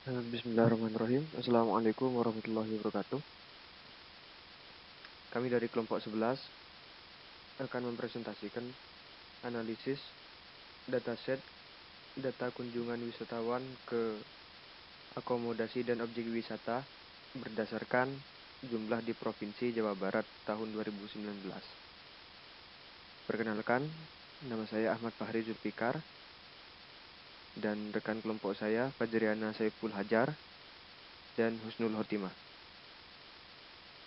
Bismillahirrahmanirrahim. Assalamualaikum warahmatullahi wabarakatuh. Kami dari kelompok 11 akan mempresentasikan analisis dataset data kunjungan wisatawan ke akomodasi dan objek wisata berdasarkan jumlah di Provinsi Jawa Barat tahun 2019. Perkenalkan, nama saya Ahmad Fahri Zulfikar dan rekan kelompok saya Fajriana Saiful Hajar dan Husnul Khotimah.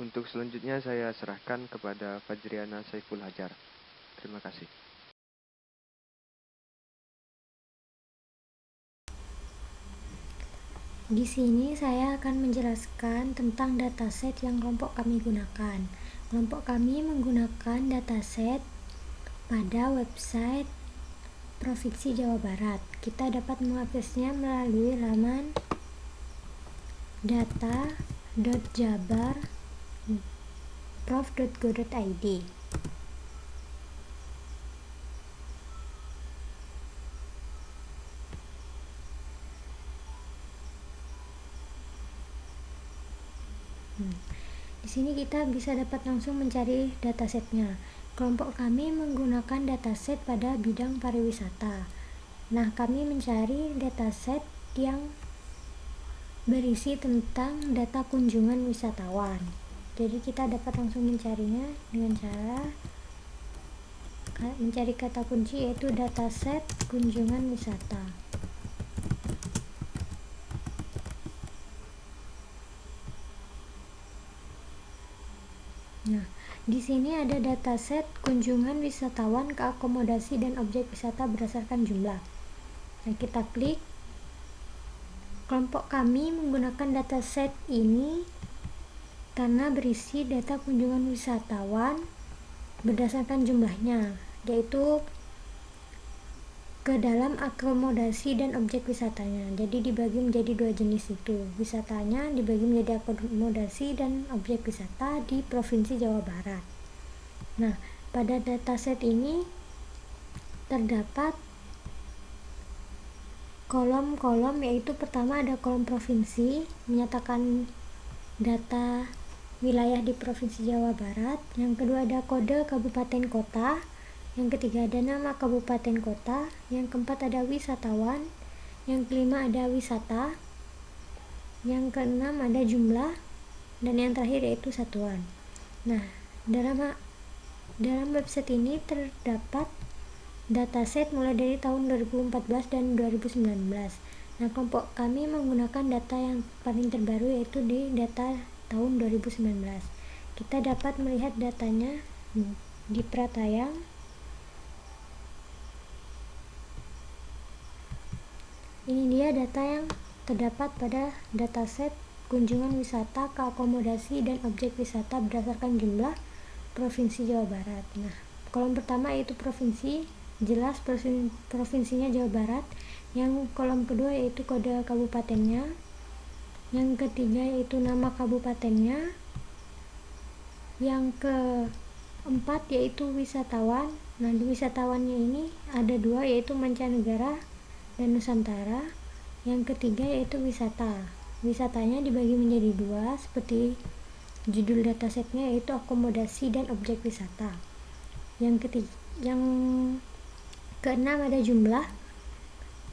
Untuk selanjutnya saya serahkan kepada Fajriana Saiful Hajar. Terima kasih. Di sini saya akan menjelaskan tentang dataset yang kelompok kami gunakan. Kelompok kami menggunakan dataset pada website Provinsi Jawa Barat. Kita dapat mengaksesnya melalui laman data.jabar.prof.go.id. Di sini kita bisa dapat langsung mencari datasetnya. Kelompok kami menggunakan dataset pada bidang pariwisata. Nah, kami mencari dataset yang berisi tentang data kunjungan wisatawan. Jadi kita dapat langsung mencarinya dengan cara mencari kata kunci yaitu dataset kunjungan wisata. Nah, di sini ada dataset kunjungan wisatawan ke akomodasi dan objek wisata berdasarkan jumlah. Nah, kita klik. Kelompok kami menggunakan dataset ini karena berisi data kunjungan wisatawan berdasarkan jumlahnya, yaitu ke dalam akomodasi dan objek wisatanya. Jadi dibagi menjadi dua jenis itu. Wisatanya dibagi menjadi akomodasi dan objek wisata di Provinsi Jawa Barat. Nah, pada dataset ini terdapat kolom-kolom, yaitu pertama ada kolom provinsi menyatakan data wilayah di Provinsi Jawa Barat, yang kedua ada kode kabupaten kota, yang ketiga ada nama kabupaten kota, yang keempat ada wisatawan, yang kelima ada wisata, yang keenam ada jumlah, dan yang terakhir yaitu satuan. Nah, dalam website ini terdapat dataset mulai dari tahun 2014 dan 2019. Nah, kelompok kami menggunakan data yang paling terbaru yaitu di data tahun 2019. Kita dapat melihat datanya di pratayang. Ini dia data yang terdapat pada dataset kunjungan wisata ke akomodasi dan objek wisata berdasarkan jumlah Provinsi Jawa Barat. Nah, kolom pertama yaitu provinsi, jelas provinsinya Jawa Barat. Yang kolom kedua yaitu kode kabupatennya. Yang ketiga yaitu nama kabupatennya. Yang keempat yaitu wisatawan. Nah, di wisatawannya ini ada dua, yaitu mancanegara dan Nusantara. Yang ketiga yaitu wisata. Wisatanya dibagi menjadi dua seperti judul datasetnya, yaitu akomodasi dan objek wisata. Yang keenam ada jumlah.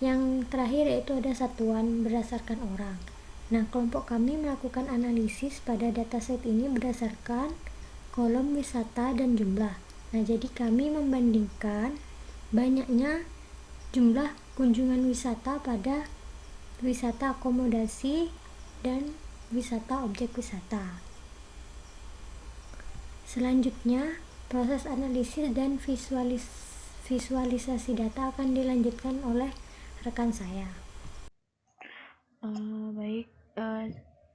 Yang terakhir yaitu ada satuan berdasarkan orang. Nah, kelompok kami melakukan analisis pada dataset ini berdasarkan kolom wisata dan jumlah. Nah, jadi kami membandingkan banyaknya jumlah kunjungan wisata pada wisata akomodasi dan wisata objek wisata. Selanjutnya, proses analisis dan visualisasi data akan dilanjutkan oleh rekan saya. Baik,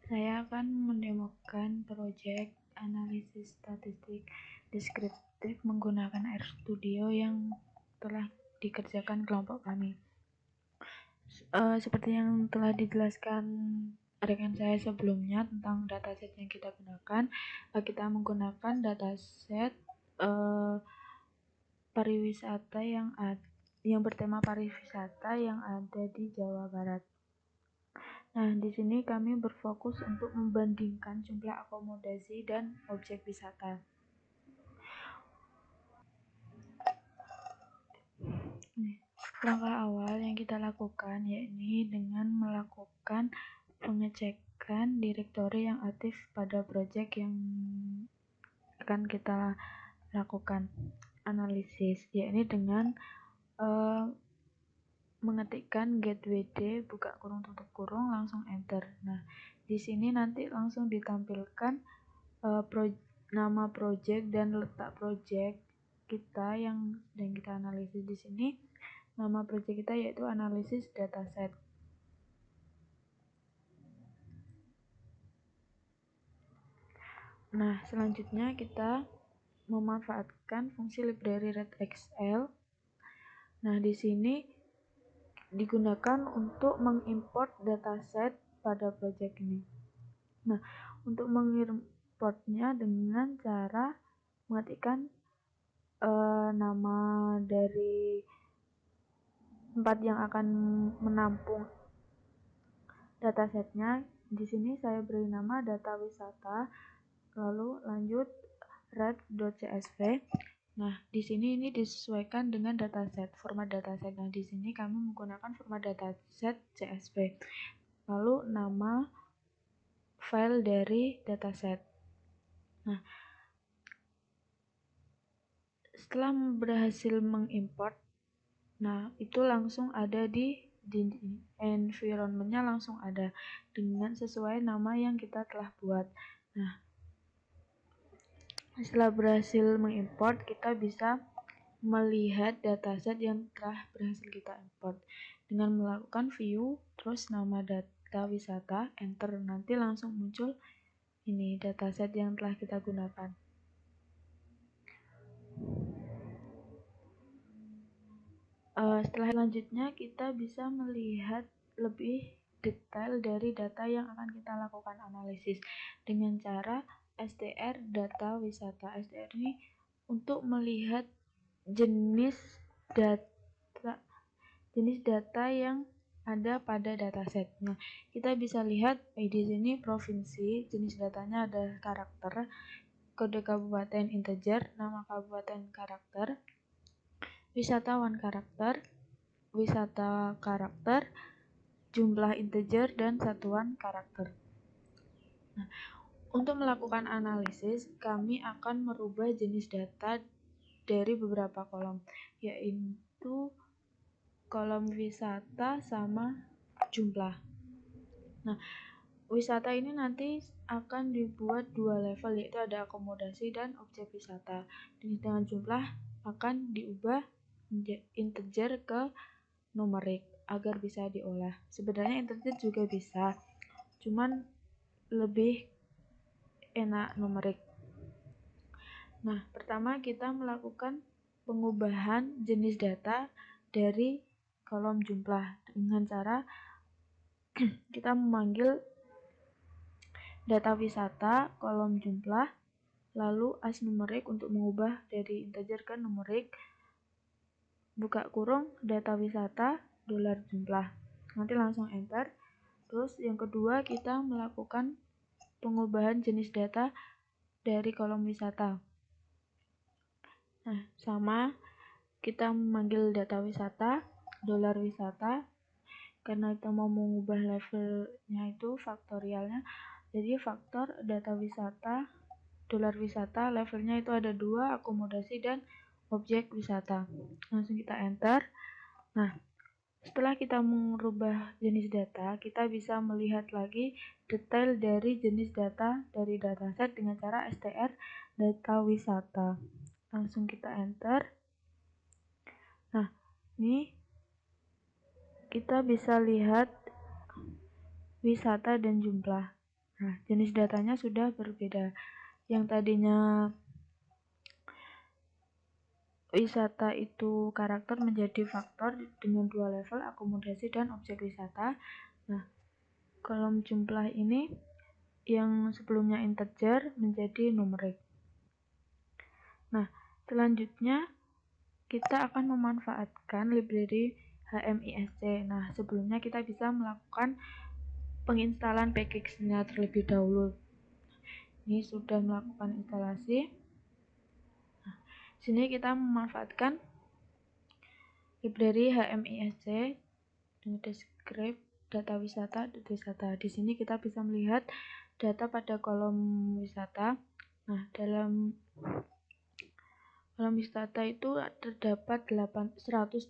saya akan mendemokan proyek analisis statistik deskriptif menggunakan RStudio yang telah dikerjakan kelompok kami. Seperti yang telah dijelaskan rekan saya sebelumnya tentang dataset yang kita gunakan, kita menggunakan dataset pariwisata yang bertema pariwisata yang ada di Jawa Barat. Nah, di sini kami berfokus untuk membandingkan jumlah akomodasi dan objek wisata. Langkah awal yang kita lakukan yakni dengan melakukan pengecekan direktori yang aktif pada proyek yang akan kita lakukan analisis, yakni dengan mengetikkan getwd buka kurung tutup kurung langsung enter. Nah, di sini nanti langsung ditampilkan nama proyek dan letak proyek kita yang sedang kita analisis. Di sini nama proyek kita yaitu analisis dataset. Nah, selanjutnya kita memanfaatkan fungsi library readXL. Nah, di sini digunakan untuk mengimport dataset pada proyek ini. Nah, untuk mengimportnya dengan cara mengetikkan nama dari tempat yang akan menampung datasetnya. Di sini saya beri nama data wisata, lalu lanjut red.csv. Nah, di sini ini disesuaikan dengan dataset, format dataset. Nah, di sini kami menggunakan format dataset CSV. Lalu nama file dari dataset. Nah, setelah berhasil mengimport, nah itu langsung ada di environment-nya langsung ada dengan sesuai nama yang kita telah buat. Nah, setelah berhasil mengimport, kita bisa melihat dataset yang telah berhasil kita import dengan melakukan view, terus nama data wisata, enter, nanti langsung muncul ini dataset yang telah kita gunakan. Setelah selanjutnya kita bisa melihat lebih detail dari data yang akan kita lakukan analisis dengan cara STR data wisata. STR ini untuk melihat jenis data yang ada pada dataset. Nah, kita bisa lihat di sini provinsi, jenis datanya ada karakter, kode kabupaten integer, nama kabupaten karakter, wisatawan karakter, wisata karakter, jumlah integer, dan satuan karakter. Nah, untuk melakukan analisis, kami akan merubah jenis data dari beberapa kolom, yaitu kolom wisata sama jumlah. Nah, wisata ini nanti akan dibuat dua level, yaitu ada akomodasi dan objek wisata. Dengan jumlah akan diubah integer ke numerik agar bisa diolah. Sebenarnya integer juga bisa, cuman lebih enak numerik. Nah, pertama kita melakukan pengubahan jenis data dari kolom jumlah dengan cara kita memanggil data wisata kolom jumlah, lalu as numerik untuk mengubah dari integer ke numerik, buka kurung data wisata dolar jumlah, nanti langsung enter. Terus yang kedua kita melakukan pengubahan jenis data dari kolom wisata. Nah, sama kita memanggil data wisata dolar wisata, karena kita mau mengubah levelnya itu faktorialnya, jadi faktor data wisata dolar wisata, levelnya itu ada 2, akomodasi dan objek wisata. Langsung kita enter. Nah, setelah kita merubah jenis data, kita bisa melihat lagi detail dari jenis data dari dataset dengan cara str data wisata. Langsung kita enter. Nah, ini kita bisa lihat wisata dan jumlah. Nah, jenis datanya sudah berbeda. Yang tadinya wisata itu karakter menjadi faktor dengan 2 level, akomodasi dan objek wisata. Nah, kolom jumlah ini yang sebelumnya integer menjadi numerik. Nah, selanjutnya kita akan memanfaatkan library HMISC. Nah, sebelumnya kita bisa melakukan penginstalan package-nya terlebih dahulu. Ini sudah melakukan instalasi. Nah, sini kita memanfaatkan library HMISC dengan describe data wisata. Di sini kita bisa melihat data pada kolom wisata. Nah, dalam kolom wisata itu terdapat 108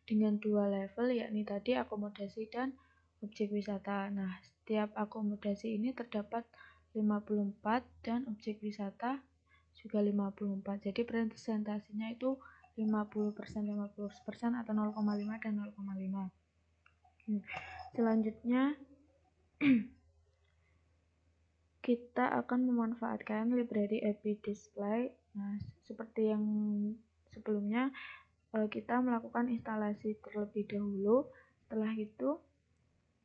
dengan 2 level, yakni tadi akomodasi dan objek wisata. Nah, setiap akomodasi ini terdapat 54 dan objek wisata juga 54. Jadi presentasinya itu 50%, 50% atau 0,5 dan 0,5. Selanjutnya kita akan memanfaatkan library API Display. Nah, seperti yang sebelumnya, kita melakukan instalasi terlebih dahulu. Setelah itu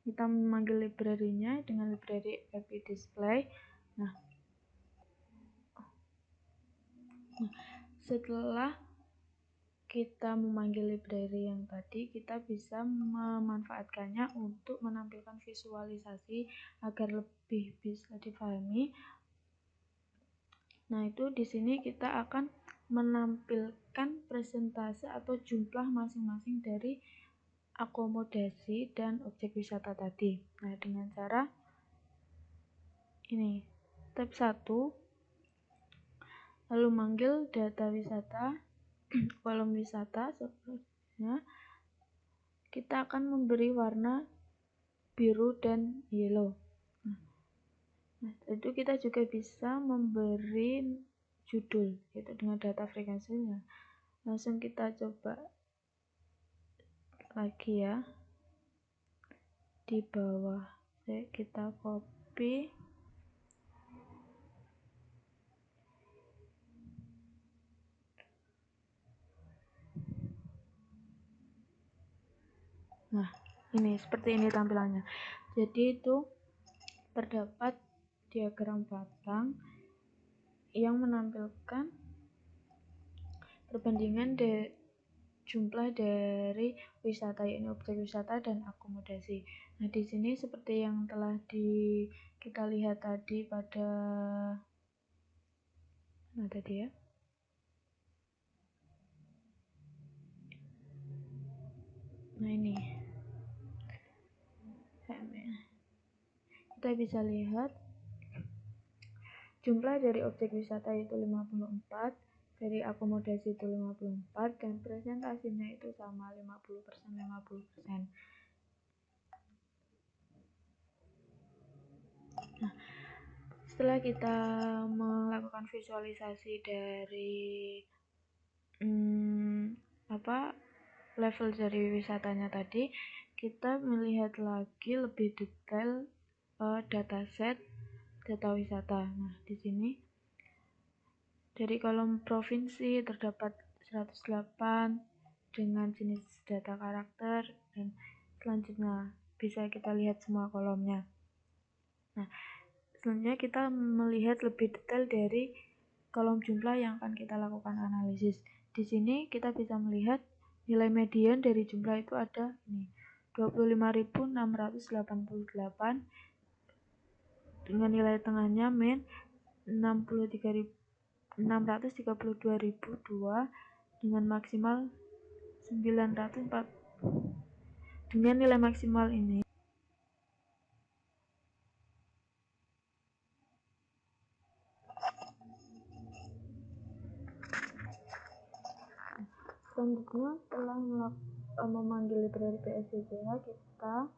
kita memanggil library-nya dengan library API Display. Nah, setelah kita memanggil library yang tadi, kita bisa memanfaatkannya untuk menampilkan visualisasi agar lebih bisa dipahami. Nah, itu di sini kita akan menampilkan presentase atau jumlah masing-masing dari akomodasi dan objek wisata tadi. Nah, dengan cara ini, step 1, lalu manggil data wisata, kolom wisata. Selanjutnya kita akan memberi warna biru dan yellow. Nah, itu kita juga bisa memberi judul, yaitu dengan data frekuensinya. Langsung kita coba lagi ya, di bawah kita copy. Nah, ini seperti ini tampilannya. Jadi itu terdapat diagram batang yang menampilkan perbandingan jumlah dari wisata, yakni objek wisata dan akomodasi. Nah, di sini seperti yang telah kita lihat tadi pada tadi ya. Nah, ini kita bisa lihat jumlah dari objek wisata itu 54, dari akomodasi itu 54, dan presentasinya itu sama 50%, 50%. Nah, setelah kita melakukan visualisasi dari level dari wisatanya tadi, kita melihat lagi lebih detail dataset data wisata. Nah, di sini dari kolom provinsi terdapat 108 dengan jenis data karakter, dan selanjutnya bisa kita lihat semua kolomnya. Nah, selanjutnya kita melihat lebih detail dari kolom jumlah yang akan kita lakukan analisis. Di sini kita bisa melihat nilai median dari jumlah itu ada nih, 25.688, dengan nilai tengahnya min 632.002, dengan maksimal 904. Dengan nilai maksimal ini selanjutnya, setelah memanggil library PSCCH, kita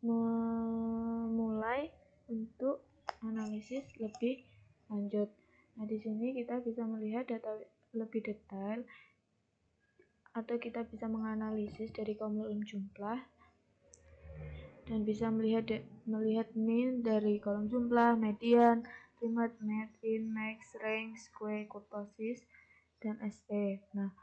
memulai untuk analisis lebih lanjut. Nah, di sini kita bisa melihat data lebih detail, atau kita bisa menganalisis dari kolom jumlah dan bisa melihat min dari kolom jumlah, median, remote, mean, max, rank, square, kurtosis, dan SP. Nah,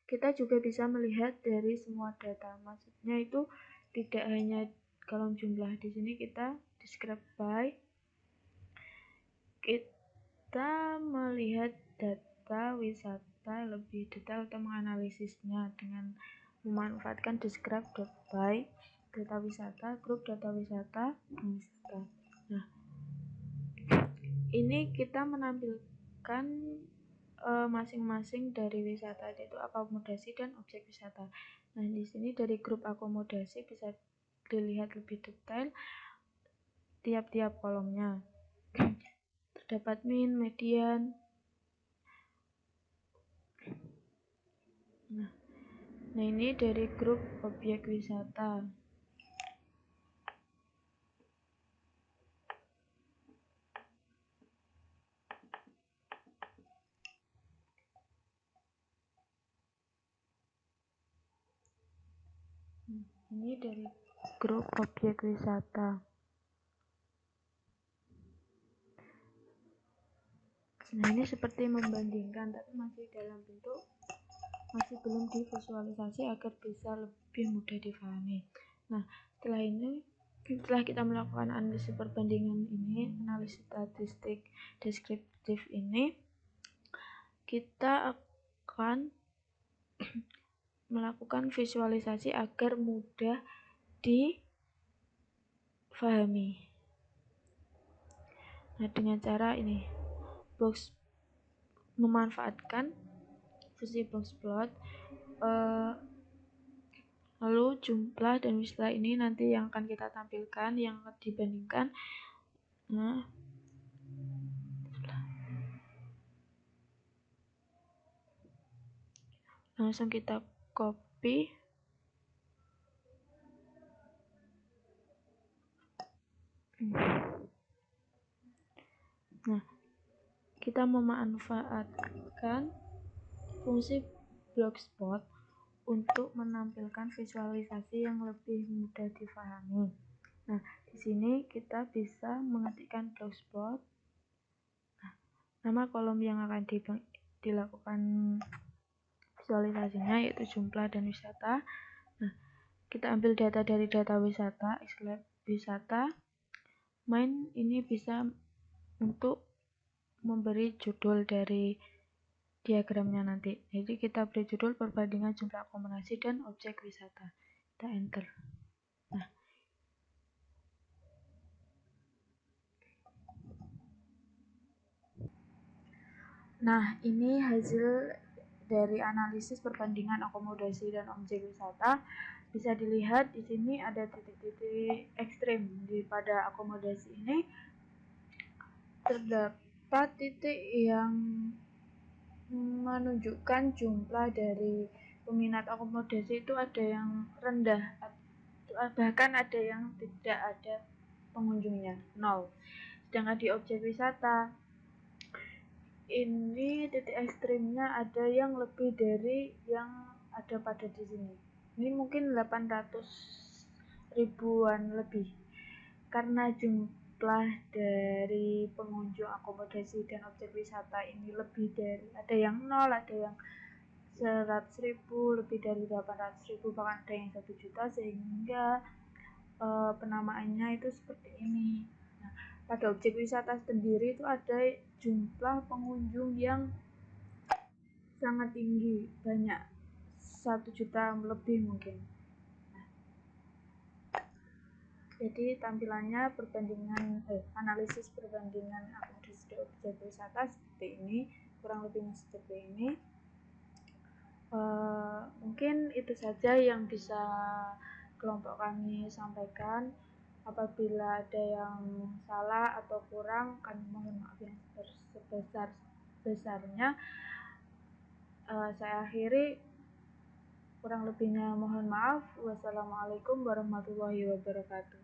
kita juga bisa melihat dari semua data. Maksudnya itu tidak hanya kolom jumlah. Di sini kita describe by, kita melihat data wisata lebih detail atau menganalisisnya dengan memanfaatkan describe.by data wisata, grup data wisata, wisata. Nah, ini kita menampilkan masing-masing dari wisata, yaitu akomodasi dan objek wisata. Nah, di sini dari grup akomodasi bisa dilihat lebih detail tiap-tiap kolomnya. Terdapat min, median. Nah, ini dari grup objek wisata. Ini dari grup objek wisata. Nah, ini seperti membandingkan, tapi masih dalam bentuk, masih belum divisualisasi agar bisa lebih mudah difahami. Nah, setelah kita melakukan analisis perbandingan ini, analisis statistik deskriptif ini, kita akan melakukan visualisasi agar mudah difahami. Nah, dengan cara ini, memanfaatkan fungsi box plot, lalu jumlah dan wisata ini nanti yang akan kita tampilkan, yang akan dibandingkan. Nah, langsung kita copy. Nah, kita memanfaatkan fungsi blogspot untuk menampilkan visualisasi yang lebih mudah difahami. Nah, di sini kita bisa mengetikkan blogspot. Nah, nama kolom yang akan dilakukan visualisasinya yaitu jumlah dan wisata. Nah, kita ambil data dari data wisata, wisata. Main ini bisa untuk memberi judul dari diagramnya nanti. Jadi kita beri judul perbandingan jumlah akomodasi dan objek wisata. Kita enter. Nah, ini hasil dari analisis perbandingan akomodasi dan objek wisata. Bisa dilihat di sini ada titik-titik ekstrim. Pada akomodasi ini terdapat titik yang menunjukkan jumlah dari peminat akomodasi itu ada yang rendah, bahkan ada yang tidak ada pengunjungnya, 0. Sedangkan di objek wisata ini titik ekstrimnya ada yang lebih dari yang ada pada di sini. Ini mungkin 800 ribuan lebih, karena jumlah dari pengunjung akomodasi dan objek wisata ini lebih dari, ada yang 0, ada yang 100.000, lebih dari 800.000, bahkan ada yang 1 juta, sehingga penamaannya itu seperti ini. Nah, pada objek wisata sendiri itu ada jumlah pengunjung yang sangat tinggi, banyak, 1 juta lebih mungkin. Jadi tampilannya analisis perbandingan akomodasi objek wisata seperti ini, kurang lebihnya seperti ini. Mungkin itu saja yang bisa kelompok kami sampaikan. Apabila ada yang salah atau kurang, kami mohon maaf yang sebesar-besarnya. Saya akhiri, kurang lebihnya mohon maaf. Wassalamualaikum warahmatullahi wabarakatuh.